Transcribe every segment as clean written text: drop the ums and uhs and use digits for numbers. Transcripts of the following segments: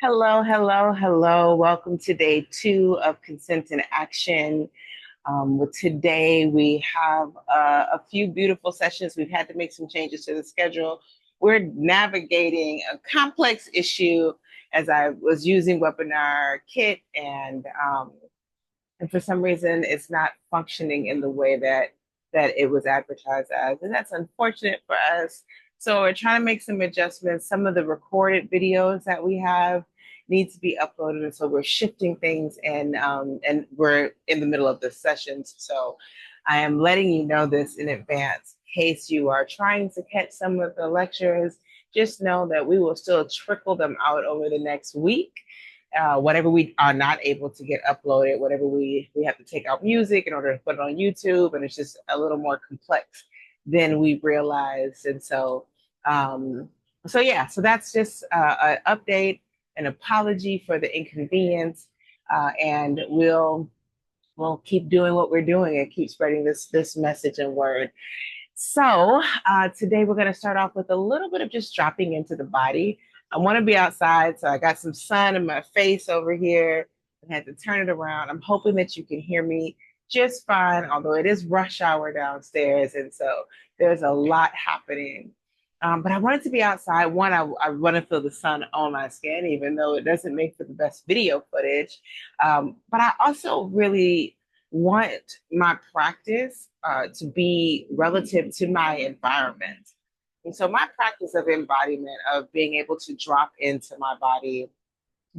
Hello, hello, hello. Welcome to day 2 of Consent in Action. With today, we have a few beautiful sessions. We've had to make some changes to the schedule. We're navigating a complex issue as I was using Webinar Kit, and for some reason, it's not functioning in the way that it was advertised as, and that's unfortunate for us. So we're trying to make some adjustments. Some of the recorded videos that we have need to be uploaded, and so we're shifting things, and we're in the middle of the sessions. So I am letting you know this in advance. In case you are trying to catch some of the lectures, just know that we will still trickle them out over the next week. Whatever we are not able to get uploaded, whatever we have to take out music in order to put it on YouTube, and it's just a little more complex than we realized. And so yeah, so that's just an update, an apology for the inconvenience, and we'll keep doing what we're doing and keep spreading this message and word. So today we're going to start off with a little bit of just dropping into the body. I want to be outside, so I got some sun in my face over here. I had to turn it around. I'm hoping that you can hear me just fine, although it is rush hour downstairs, and so there's a lot happening. But I wanted to be outside. One, I want to feel the sun on my skin, even though it doesn't make for the best video footage. But I also really want my practice to be relative to my environment. And so my practice of embodiment, of being able to drop into my body,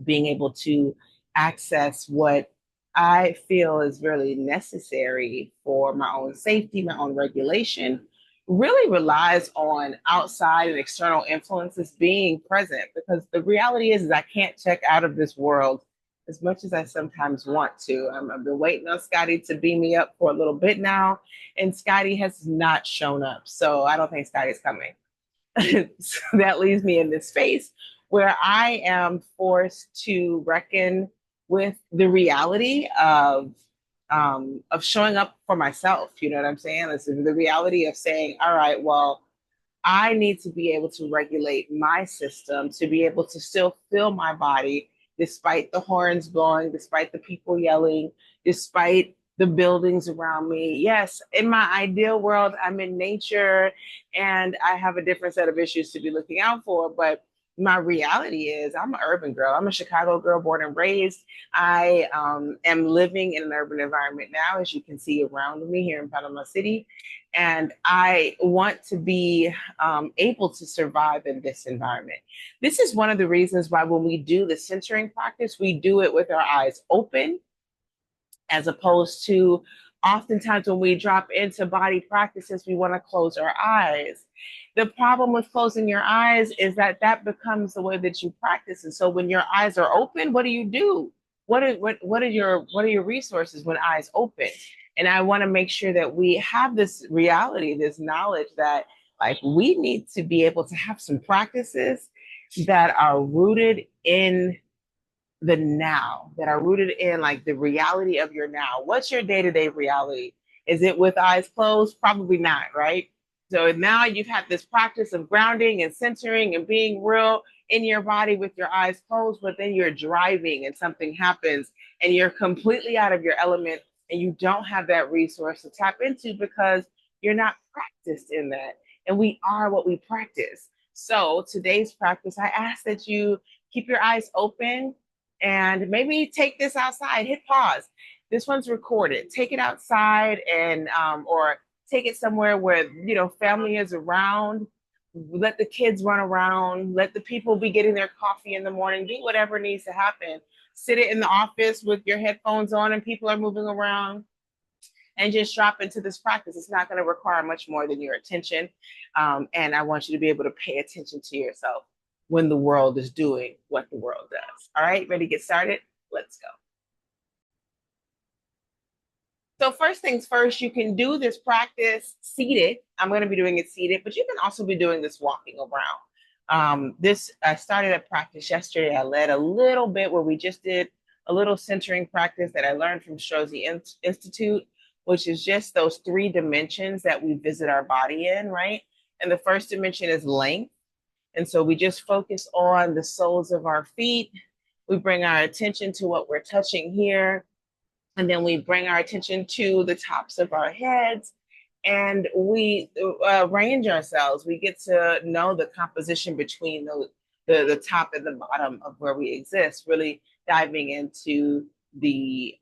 being able to access what I feel is really necessary for my own safety, my own regulation, really relies on outside and external influences being present, because the reality is I can't check out of this world as much as I sometimes want to. I've been waiting on Scotty to beam me up for a little bit now, and Scotty has not shown up. So I don't think Scotty's coming. So that leaves me in this space where I am forced to reckon with the reality of showing up for myself. You know what I'm saying? This is the reality of saying, all right, well, I need to be able to regulate my system to be able to still feel my body despite the horns blowing, despite the people yelling, despite the buildings around me. Yes, in my ideal world, I'm in nature and I have a different set of issues to be looking out for. But my reality is I'm an urban girl. I'm a Chicago girl, born and raised. I am living in an urban environment now, as you can see around me here in Panama City. And I want to be able to survive in this environment. This is one of the reasons why when we do the centering practice, we do it with our eyes open, as opposed to oftentimes when we drop into body practices, we want to close our eyes. The problem with closing your eyes is that that becomes the way that you practice. And so when your eyes are open, what do? What are your resources when eyes open? And I want to make sure that we have this reality, this knowledge that like we need to be able to have some practices that are rooted in the now, that are rooted in like the reality of your now. What's your day-to-day reality? Is it with eyes closed? Probably not, right? So now you've had this practice of grounding and centering and being real in your body with your eyes closed, but then you're driving and something happens and you're completely out of your element and you don't have that resource to tap into because you're not practiced in that. And we are what we practice. So today's practice, I ask that you keep your eyes open and maybe take this outside. Hit pause. This one's recorded. Take it outside and or take it somewhere where family is around. Let the kids run around. Let the people be getting their coffee in the morning. Do whatever needs to happen. Sit it in the office with your headphones on and people are moving around, and just drop into this practice. It's not going to require much more than your attention. And I want you to be able to pay attention to yourself when the world is doing what the world does. All right, ready to get started? Let's go. So first things first, you can do this practice seated. I'm going to be doing it seated, but you can also be doing this walking around. I started a practice yesterday. I led a little bit where we just did a little centering practice that I learned from Strozzi Institute, which is just those 3 dimensions that we visit our body in, right? And the first dimension is length. And so we just focus on the soles of our feet, We bring our attention to what we're touching here, and then we bring our attention to the tops of our heads, and we arrange ourselves. We get to know the composition between the top and the bottom of where we exist, really diving into the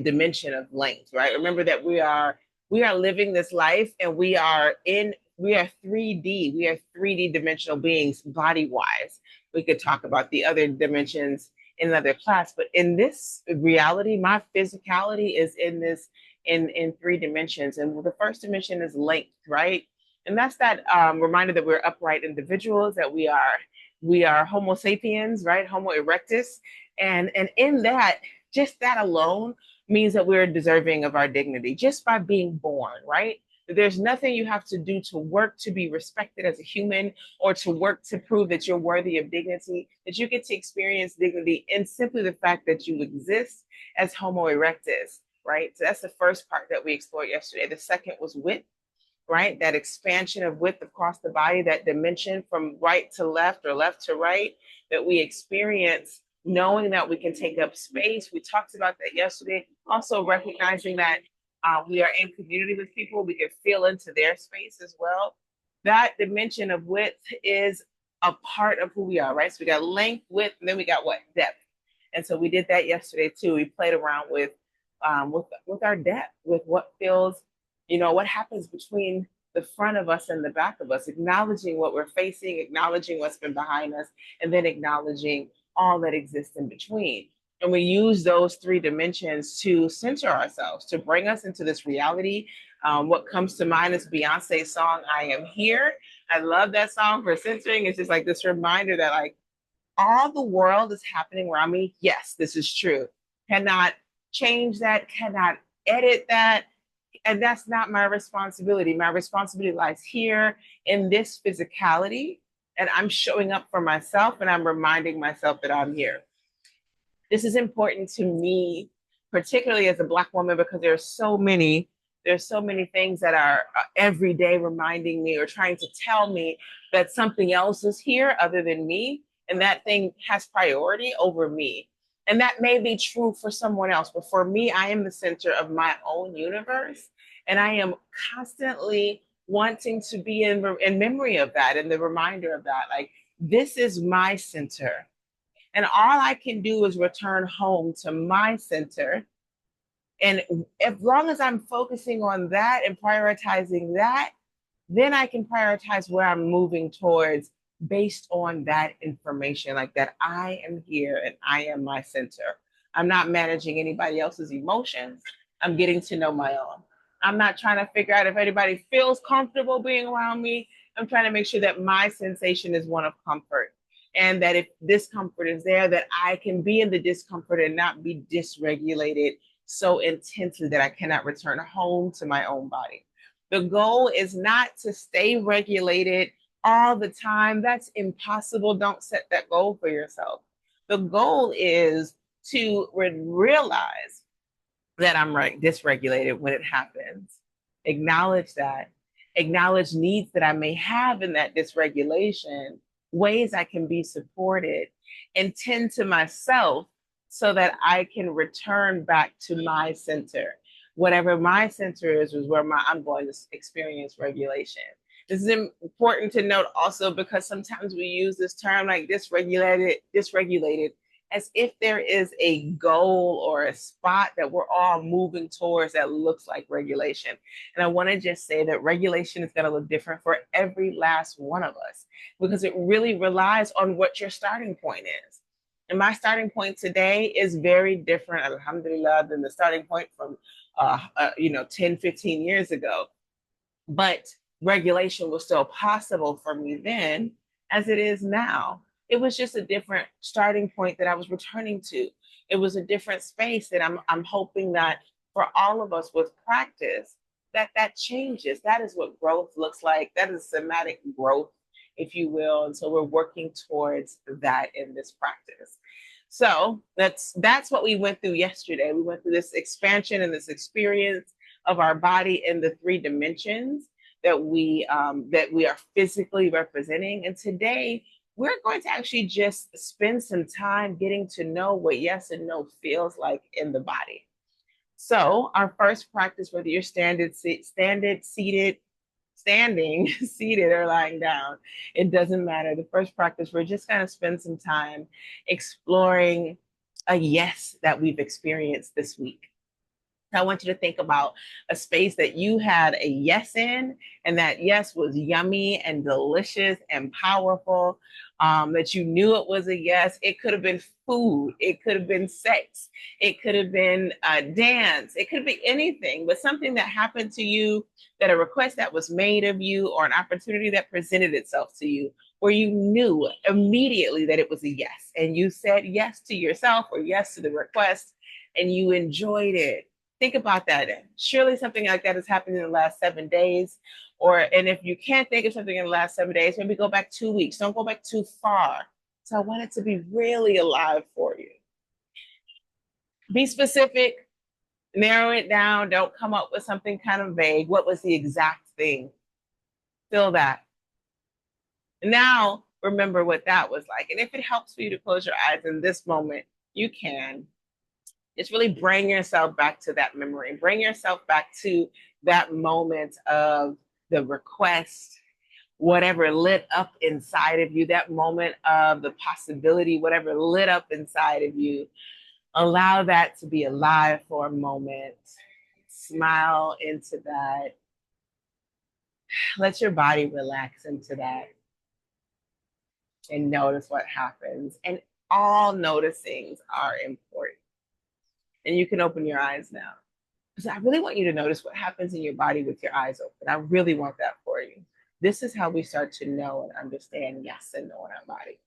dimension of length, right? Remember that we are living this life, and we are 3D. We are 3D dimensional beings, body wise. We could talk about the other dimensions in another class, but in this reality, my physicality is in three dimensions, and the first dimension is length, right? And that's that reminder that we're upright individuals, that we are Homo sapiens, right? Homo erectus, and in that, just that alone means that we're deserving of our dignity just by being born, right? There's nothing you have to do to work to be respected as a human, or to work to prove that you're worthy of dignity, that you get to experience dignity in simply the fact that you exist as Homo erectus, right? So that's the first part that we explored yesterday. The second was width, right? That expansion of width across the body, that dimension from right to left or left to right that we experience, knowing that we can take up space. We talked about that yesterday. Also recognizing that we are in community with people, we can feel into their space as well. That dimension of width is a part of who we are, right? So we got length, width, and then we got what? Depth. And so we did that yesterday too. We played around with our depth, with what feels, what happens between the front of us and the back of us, acknowledging what we're facing, acknowledging what's been behind us, and then acknowledging all that exists in between. And we use those three dimensions to center ourselves, to bring us into this reality. What comes to mind is Beyonce's song, I Am Here. I love that song for centering. It's just like this reminder that, like, all the world is happening around me. Yes, this is true. Cannot change that, cannot edit that. And that's not my responsibility. My responsibility lies here in this physicality. And I'm showing up for myself, and I'm reminding myself that I'm here. This is important to me, particularly as a Black woman, because there's so many things that are every day reminding me or trying to tell me that something else is here other than me, and that thing has priority over me. And that may be true for someone else, but for me, I am the center of my own universe, and I am constantly wanting to be in memory of that, and the reminder of that. Like, this is my center. And all I can do is return home to my center. And as long as I'm focusing on that and prioritizing that, then I can prioritize where I'm moving towards based on that information, like that I am here and I am my center. I'm not managing anybody else's emotions. I'm getting to know my own. I'm not trying to figure out if anybody feels comfortable being around me. I'm trying to make sure that my sensation is one of comfort, and that if discomfort is there, that I can be in the discomfort and not be dysregulated so intensely that I cannot return home to my own body. The goal is not to stay regulated all the time. That's impossible. Don't set that goal for yourself. The goal is to realize that I'm dysregulated when it happens. Acknowledge that. Acknowledge needs that I may have in that dysregulation, ways I can be supported, and tend to myself so that I can return back to my center. Whatever my center is where I'm going to experience regulation. This is important to note also, because sometimes we use this term like dysregulated as if there is a goal or a spot that we're all moving towards that looks like regulation. And I want to just say that regulation is going to look different for every last one of us, because it really relies on what your starting point is. And my starting point today is very different, alhamdulillah, than the starting point from 10, 15 years ago. But regulation was still possible for me then as it is now. It was just a different starting point that I was returning to. It was a different space that I'm hoping that for all of us with practice, that changes. That is what growth looks like. That is somatic growth, if you will. And so we're working towards that in this practice. So that's what we went through yesterday. We went through this expansion and this experience of our body in the three dimensions that we are physically representing. And today we're going to actually just spend some time getting to know what yes and no feels like in the body. So our first practice, whether you're seated, standing, seated, or lying down, it doesn't matter. The first practice, we're just going to spend some time exploring a yes that we've experienced this week. I want you to think about a space that you had a yes in, and that yes was yummy and delicious and powerful. That you knew it was a yes. It could have been food, it could have been sex, it could have been a dance, it could be anything, but something that happened to you, that a request that was made of you, or an opportunity that presented itself to you, where you knew immediately that it was a yes, and you said yes to yourself or yes to the request, and you enjoyed it. Think about that. Surely something like that has happened in the last 7 days. And if you can't think of something in the last 7 days, maybe go back 2 weeks. Don't go back too far. So I want it to be really alive for you. Be specific, narrow it down. Don't come up with something kind of vague. What was the exact thing? Feel that. Now, remember what that was like. And if it helps for you to close your eyes in this moment, you can. It's really bring yourself back to that memory. Bring yourself back to that moment of the request, whatever lit up inside of you, that moment of the possibility, whatever lit up inside of you. Allow that to be alive for a moment. Smile into that. Let your body relax into that and notice what happens. And all noticings are important. And you can open your eyes now. So I really want you to notice what happens in your body with your eyes open. I really want that for you. This is how we start to know and understand yes and no in our body.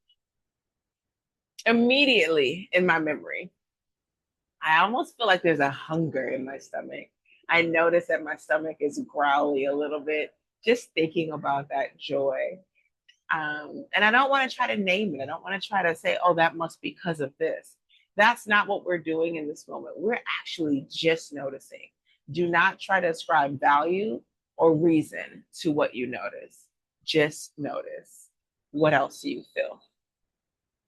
Immediately in my memory, I almost feel like there's a hunger in my stomach. I notice that my stomach is growly a little bit, just thinking about that joy. And I don't want to try to name it. I don't want to try to say, oh, that must be because of this. That's not what we're doing in this moment. We're actually just noticing. Do not try to ascribe value or reason to what you notice. Just notice. What else do you feel?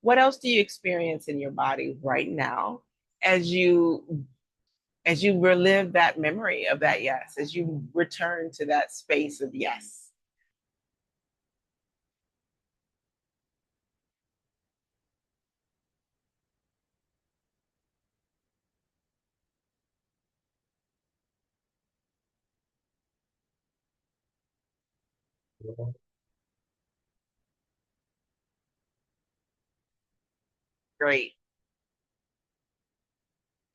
What else do you experience in your body right now as you relive that memory of that yes, as you return to that space of yes? Great.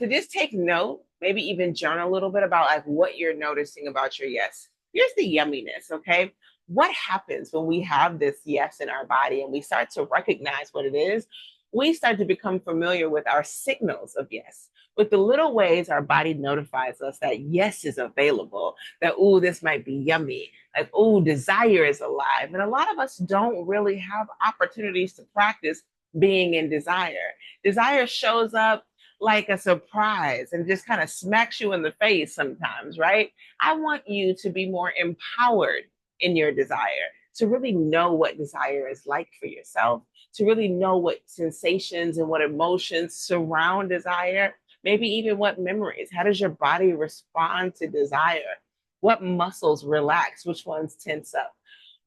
To just take note, maybe even journal a little bit about like what you're noticing about your yes. Here's the yumminess, okay? What happens when we have this yes in our body and we start to recognize what it is? We start to become familiar with our signals of yes, with the little ways our body notifies us that yes is available, that, oh, this might be yummy, like, oh, desire is alive. And a lot of us don't really have opportunities to practice being in desire. Desire shows up like a surprise and just kind of smacks you in the face sometimes, right? I want you to be more empowered in your desire, to really know what desire is like for yourself, to really know what sensations and what emotions surround desire, maybe even what memories. How does your body respond to desire? What muscles relax? Which ones tense up?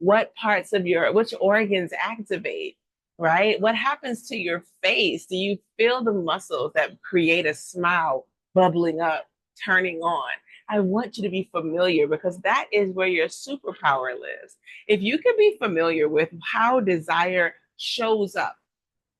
Which organs activate? Right? What happens to your face? Do you feel the muscles that create a smile bubbling up, turning on? I want you to be familiar because that is where your superpower lives. If you can be familiar with how desire shows up,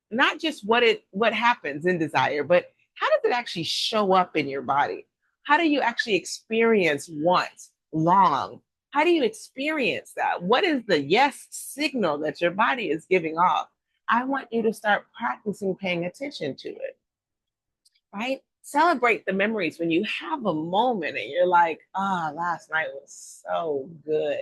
not just what happens in desire, but how does it actually show up in your body? How do you actually experience want, long? How do you experience that? What is the yes signal that your body is giving off? I want you to start practicing paying attention to it, right? Celebrate the memories when you have a moment and you're like, ah, last night was so good.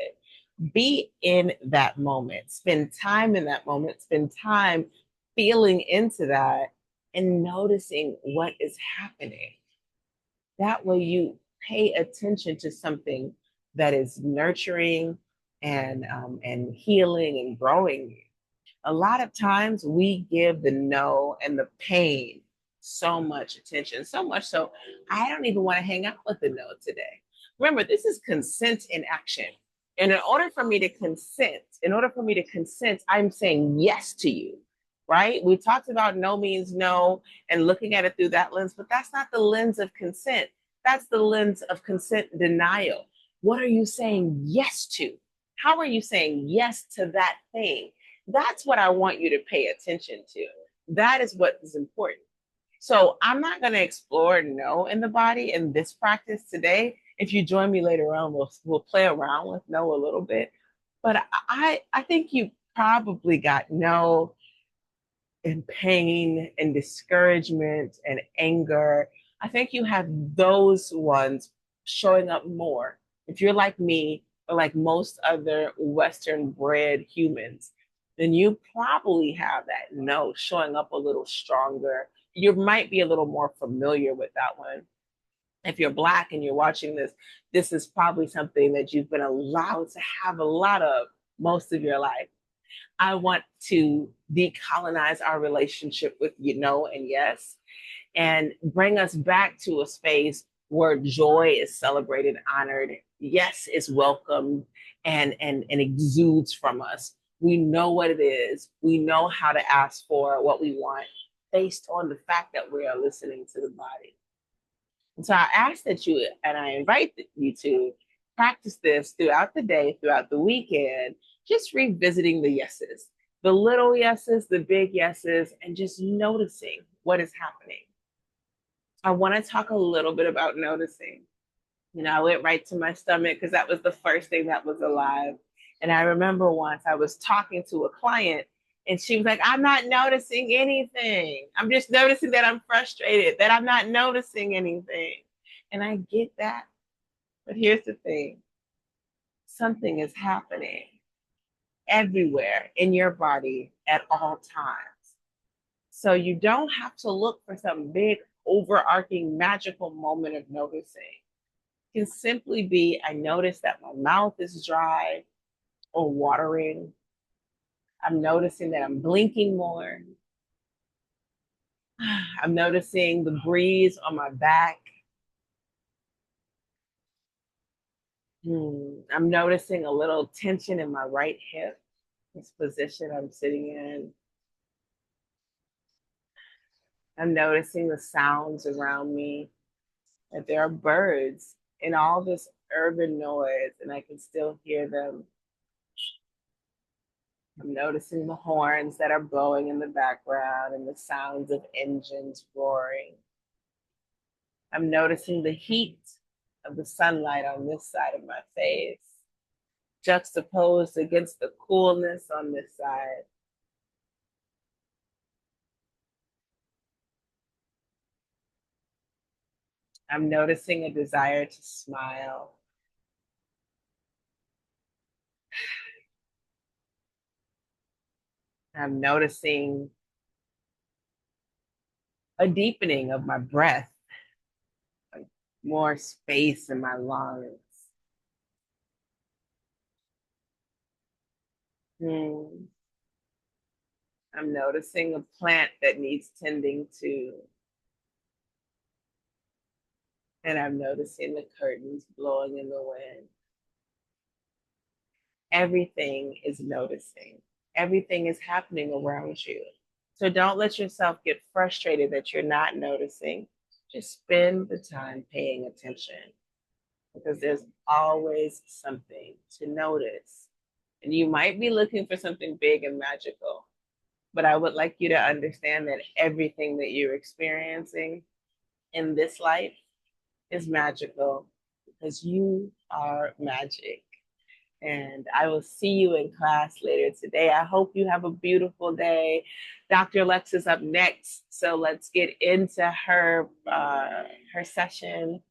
Be in that moment, spend time in that moment, spend time feeling into that and noticing what is happening. That way you pay attention to something that is nurturing and healing and growing you. A lot of times we give the no and the pain so much attention, so much so I don't even want to hang out with the no today. Remember, this is consent in action. And in order for me to consent, I'm saying yes to you, right? We talked about no means no and looking at it through that lens, but that's not the lens of consent. That's the lens of consent denial. What are you saying yes to? How are you saying yes to that thing? That's what I want you to pay attention to. That is what is important. So I'm not going to explore no in the body in this practice today. If you join me later on, we'll play around with no a little bit. But I think you probably got no and pain and discouragement and anger. I think you have those ones showing up more. If you're like me or like most other Western bred humans, then you probably have that no showing up a little stronger. You might be a little more familiar with that one. If you're Black and you're watching this, this is probably something that you've been allowed to have a lot of most of your life. I want to decolonize our relationship with you know and yes, and bring us back to a space where joy is celebrated, honored, yes is welcomed, and exudes from us. We know what it is. We know how to ask for what we want based on the fact that we are listening to the body. And so I ask that you, and I invite you to practice this throughout the day, throughout the weekend, just revisiting the yeses, the little yeses, the big yeses, and just noticing what is happening. I want to talk a little bit about noticing. You know, I went right to my stomach because that was the first thing that was alive. And I remember once I was talking to a client and she was like, I'm not noticing anything. I'm just noticing that I'm frustrated, that I'm not noticing anything. And I get that. But here's the thing, something is happening everywhere in your body at all times. So you don't have to look for some big, overarching, magical moment of noticing. It can simply be I notice that my mouth is dry or watering. I'm noticing that I'm blinking more. I'm noticing the breeze on my back. I'm noticing a little tension in my right hip, this position I'm sitting in. I'm noticing the sounds around me, that there are birds in all this urban noise, and I can still hear them. I'm noticing the horns that are blowing in the background and the sounds of engines roaring. I'm noticing the heat of the sunlight on this side of my face, juxtaposed against the coolness on this side. I'm noticing a desire to smile. I'm noticing a deepening of my breath, like more space in my lungs. Hmm. I'm noticing a plant that needs tending to, and I'm noticing the curtains blowing in the wind. Everything is noticing. Everything is happening around you. So don't let yourself get frustrated that you're not noticing. Just spend the time paying attention because there's always something to notice. And you might be looking for something big and magical, but I would like you to understand that everything that you're experiencing in this life is magical because you are magic. And I will see you in class later today. I hope you have a beautiful day. Dr. Lex is up next, so let's get into her session.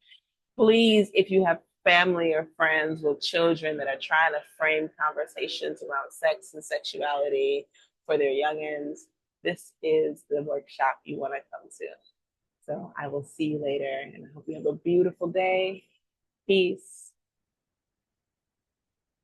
Please, if you have family or friends with children that are trying to frame conversations around sex and sexuality for their youngins, this is the workshop you want to come to. So I will see you later, and I hope you have a beautiful day. Peace.